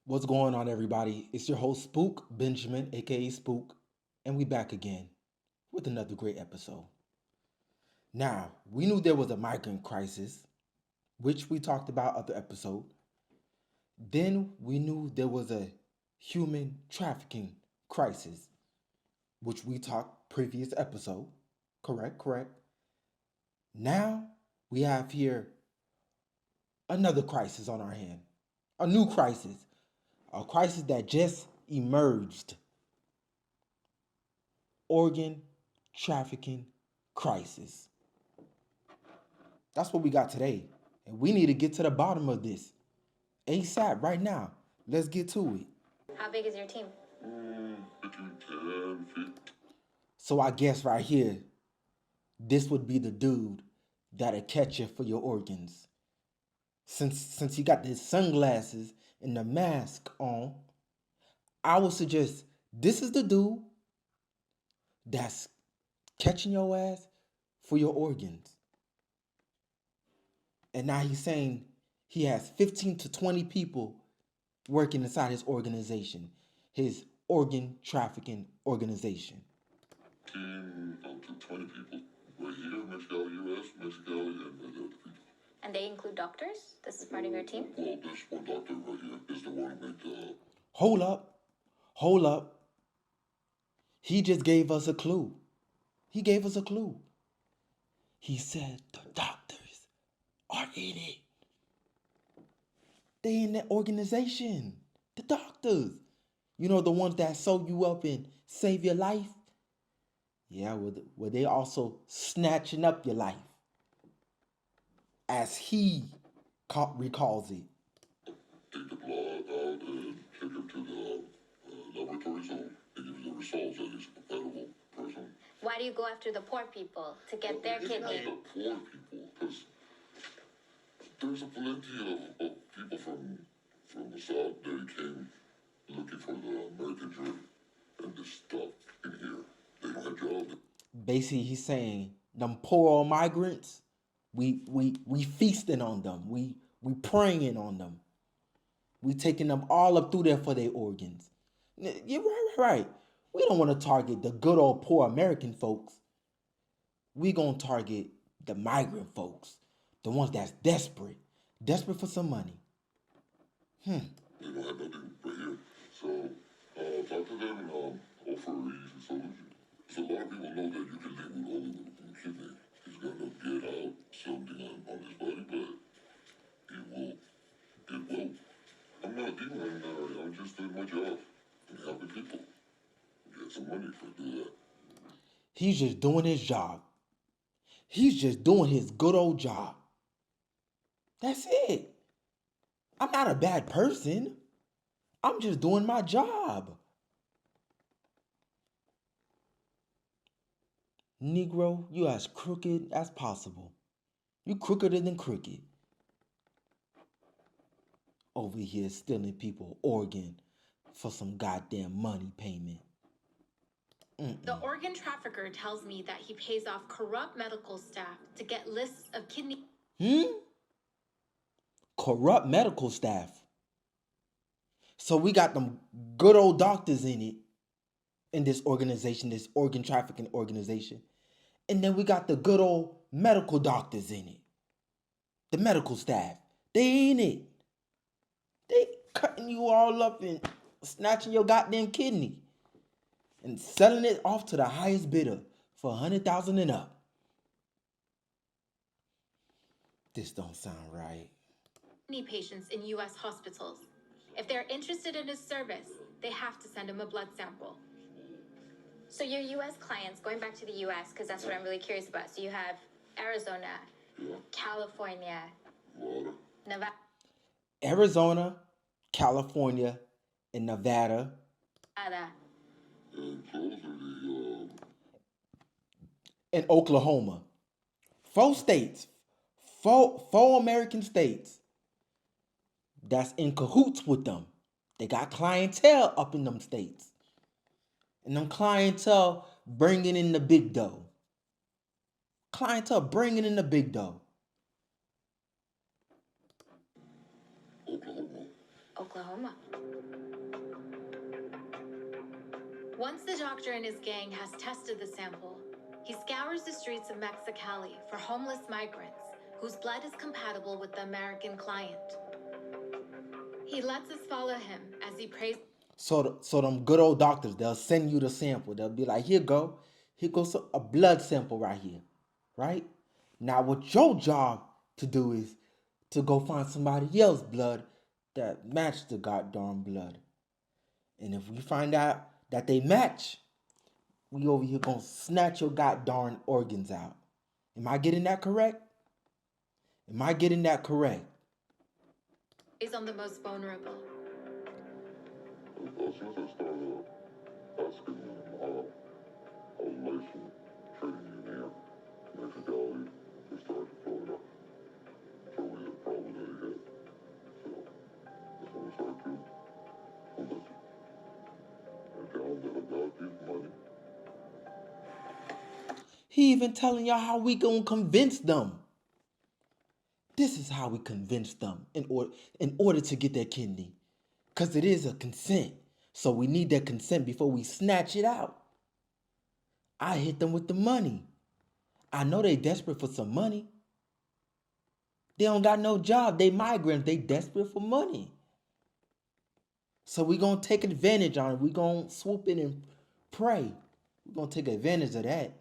What's going on, everybody? It's your host, Spook, Benjamin, aka Spook, and we back again with another great episode. Now, we knew there was a migrant crisis, which we talked about other episode. Then we knew there was a human trafficking crisis, which we talked previous episode. Correct, correct. Now we have here another crisis on our hand. A new crisis. A crisis that just emerged. Organ trafficking crisis. That's what we got today. And we need to get to the bottom of this ASAP right now. Let's get to it. How big is your team? Between 10, 15. So I guess right here, this would be the dude that'll catch you for your organs. Since he got the sunglasses and the mask on, I would suggest this is the dude that's catching your ass for your organs. And now he's saying he has 15 to 20 people working inside his organization, his organ trafficking organization. 15 to 20 people. Right here, Mexicali, US, Mexicali, and the other people. And they include doctors? This is part of your team? Well, this one doctor right here is the one who made the... Hold up. He just gave us a clue. He gave us a clue. He said the doctors are in it. They in that organization. The doctors. You know, the ones that sew you up and save your life? Yeah, well, they also snatching up your life. As he recalls it. Take the blood out and take it to the laboratory so they give you the results that is a compatible person. Why do you go after the poor people to get their It's kidney? not the poor people, because there's a plenty of people from the South that came looking for the American dream and this stuff in here. They don't have jobs. Basically, he's saying them poor old migrants, we feasting on them. We preying on them. We taking them all up through there for their organs. You're right. We don't want to target the good old poor American folks. We gonna target the migrant folks, the ones that's desperate for some money. They don't have nothing right here. So talk to them and offer a easy solution. So a lot of people know that you can live with only with a kidney. He's gonna get out something on his body, but it will. I'm not a demon, I'm just doing my job and helping people. Get some money for doing that. He's just doing his job. He's just doing his good old job. That's it. I'm not a bad person. I'm just doing my job. Negro, you as crooked as possible. You crookeder than crooked. Over here stealing people organ for some goddamn money payment. The organ trafficker tells me that he pays off corrupt medical staff to get lists of kidney. Corrupt medical staff. So we got them good old doctors in it, in this organization, this organ trafficking organization. And then we got the good old medical doctors in it. The medical staff. They in it. They cutting you all up and snatching your goddamn kidney and selling it off to the highest bidder for $100,000 and up. This don't sound right. Kidney patients in U.S. hospitals. If they're interested in his service, they have to send him a blood sample. So your U.S. clients, going back to the U.S., because that's what I'm really curious about. So you have Arizona, California, Nevada. Arizona, California, and Nevada. And closer And Oklahoma. 4 states. 4 American states that's in cahoots with them. They got clientele up in them states. And them clientele bringing in the big dough. Clientele bringing in the big dough. Oklahoma. Oklahoma. Once the doctor and his gang has tested the sample, he scours the streets of Mexicali for homeless migrants whose blood is compatible with the American client. He lets us follow him as he prays. So them good old doctors, they'll send you the sample. They'll be like, here goes a blood sample right here, right? Now, what your job to do is to go find somebody else's blood that match the goddamn blood. And if we find out that they match, we over here gonna snatch your goddamn organs out. Am I getting that correct? Am I getting that correct? Is on the most vulnerable. As soon as I started asking how life and training in here, Mexicali, they started to throw it up. Show me the problem that he had. So that's when we started to convince him. And tell him that I got his money. He even telling y'all how we gonna convince them. This is how we convince them in order to get their kidney. Because it is a consent. So we need that consent before we snatch it out. I hit them with the money. I know they desperate for some money. They don't got no job. They migrants. They desperate for money. So we going to take advantage on it. We going to swoop in and pray. We're going to take advantage of that.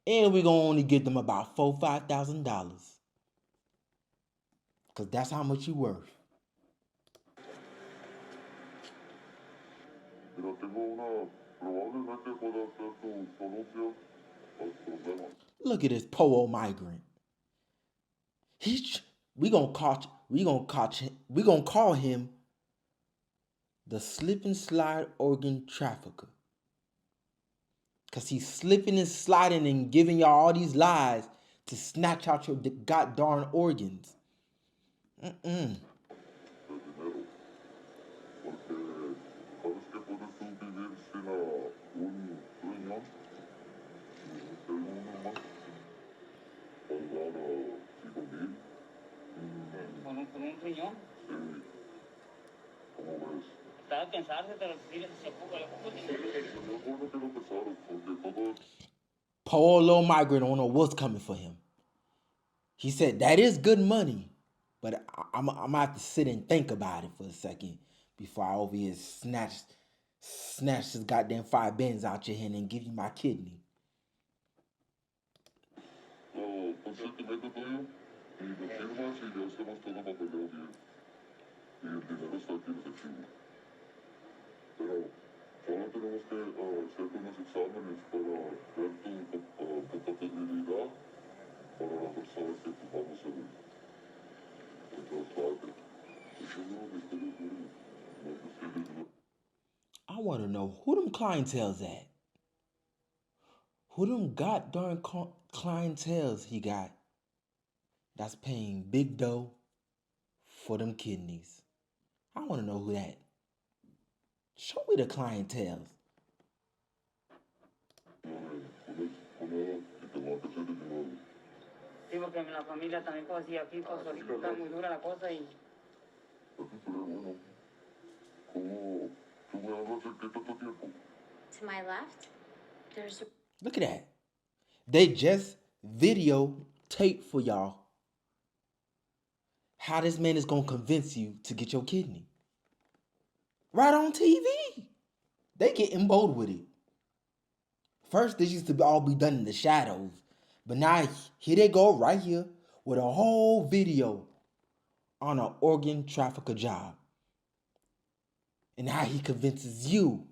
And we're going to only get them about $4,000, $5,000. Because that's how much you worth. Mira, tengo una, probablemente pueda hacer tus denuncias al problema. Look at this poor old migrant. We gonna call him the slip and slide organ trafficker. Cause he's slipping and sliding and giving y'all all these lies to snatch out your goddamn organs. De dinero. Porque sabes que puedes tú vivir sin un riñón y tener uno más para dar 5,000. Con un riñón. Sí. ¿Cómo ves? Estaba pensando, pero dile que se ocupa, le ocupa. Mejor no quiero pensar porque todo Poor little migrant don't know what's coming for him. He said that is good money, but I'm gonna have to sit and think about it for a second before I over here snatch this goddamn 5 bins out your hand and give you my kidney. consentimiento tuyo y me firmas y ya hacemos todo el papeleo bien. Y el dinero está aquí en efectivo. Pero solo tenemos que hacer unos exámenes para ver tu compatibilidad para las personas que ocupamos el trasplante. Eso es lo que ustedes quieren. No que ustedes I want to know who them clientele's at. Who them goddamn clientele's he got that's paying big dough for them kidneys. I want to know who that. Show me the clientele's. Sí, porque en la familia también, pues, sí, aquí, pues, ahorita está muy dura la cosa y... To my left, there's a Look at that. They just video tape for y'all how this man is going to convince you to get your kidney. Right on TV. They getting bold with it. First, this used to all be done in the shadows. But now, here they go right here with a whole video on an organ trafficker job. And how he convinces you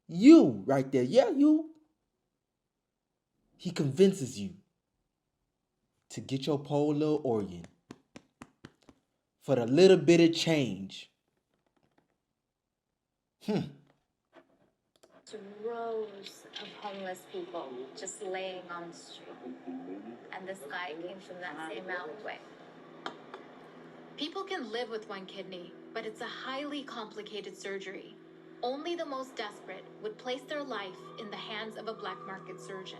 right there, yeah, you. He convinces you to get your poor little organ for the little bit of change. rows of homeless people just laying on the street. And this guy came from that same alleyway. People can live with one kidney, but it's a highly complicated surgery. Only the most desperate would place their life in the hands of a black market surgeon.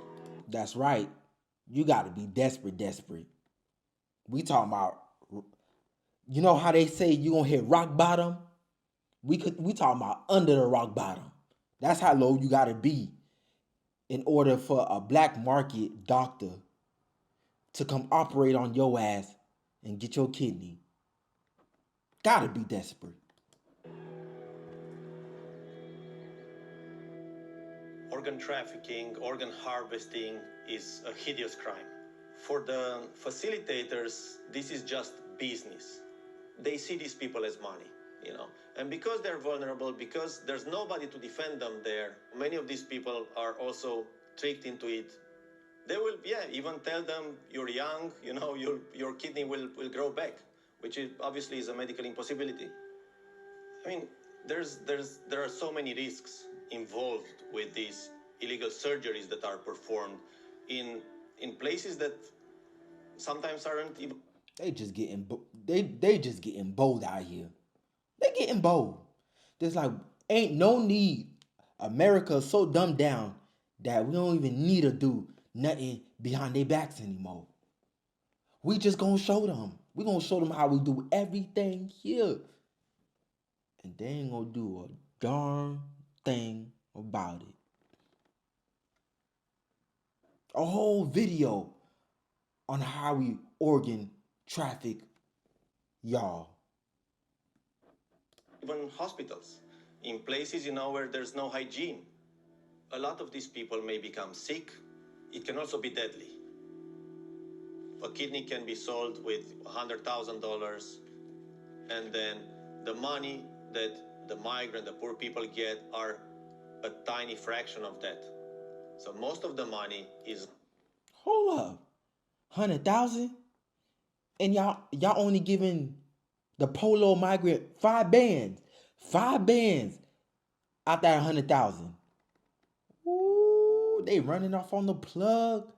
That's right. You got to be desperate. We talking about You know how they say you gonna hit rock bottom? We talking about under the rock bottom. That's how low you gotta be in order for a black market doctor to come operate on your ass and get your kidney. Gotta be desperate. Organ trafficking, organ harvesting is a hideous crime. For the facilitators, this is just business. They see these people as money, you know. And because they're vulnerable, because there's nobody to defend them there, many of these people are also tricked into it. They will, even tell them, you're young, you know, your kidney will grow back, which is obviously is a medical impossibility. I mean, there are so many risks involved with these illegal surgeries that are performed in places that sometimes aren't even. They just getting they just getting bold out here. They getting bold. There's like ain't no need. America is so dumbed down that we don't even need to do nothing behind their backs anymore. We just gonna show them. We gonna show them how we do everything here. And they ain't gonna do a darn thing about it. A whole video on how we organ traffic y'all. Even hospitals, in places, you know, where there's no hygiene. A lot of these people may become sick. It can also be deadly. A kidney can be sold with $100,000, and then the money that the migrant, the poor people get are a tiny fraction of that. So most of the money is. Hold up. 100,000? And y'all only giving the polo migrant 5 bands. 5 bands out that 100,000. Ooh, they running off on the plug.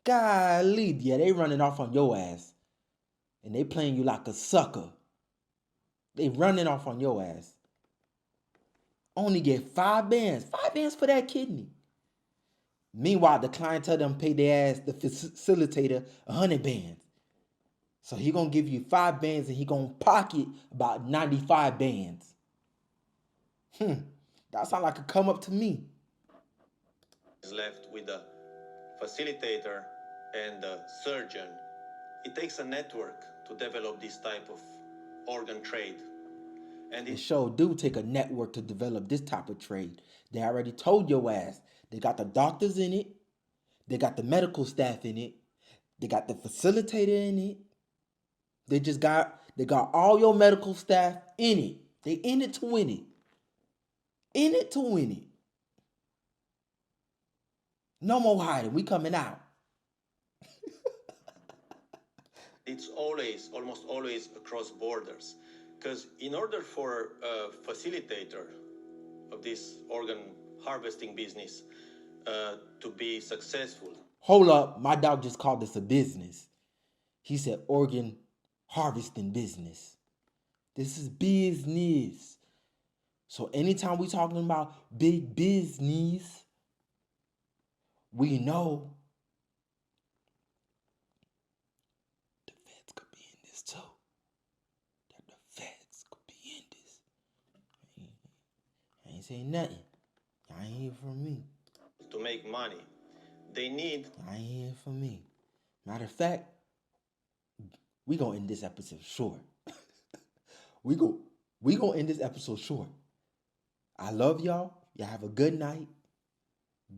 Golly, yeah, they running off on your ass. And they playing you like a sucker. They running off on your ass. Only get 5 bands. 5 bands for that kidney. Meanwhile, the client tell them pay their ass, the facilitator, 100 bands. So he gonna give you 5 bands and he gonna pocket about 95 bands. That sound like a come up to me. Is left with the facilitator and the surgeon. It takes a network to develop this type of organ trade. And It sure do take a network to develop this type of trade. They already told your ass. They got the doctors in it. They got the medical staff in it. They got the facilitator in it. They got all your medical staff in it. They in it to win it. In it to win it. No more hiding. We coming out. it's almost always across borders. Because in order for a facilitator of this organ harvesting business to be successful. Hold up. My dog just called this a business. He said organ harvesting business. This is business. So anytime we talking about big business, we know the feds could be in this too. That the feds could be in this. I ain't saying nothing. Y'all ain't hear from me. To make money, they need. Y'all ain't hear from me. Matter of fact, we gonna end this episode short. we gonna end this episode short. I love y'all. Y'all have a good night,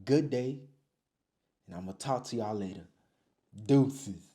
good day, and I'm gonna talk to y'all later. Deuces.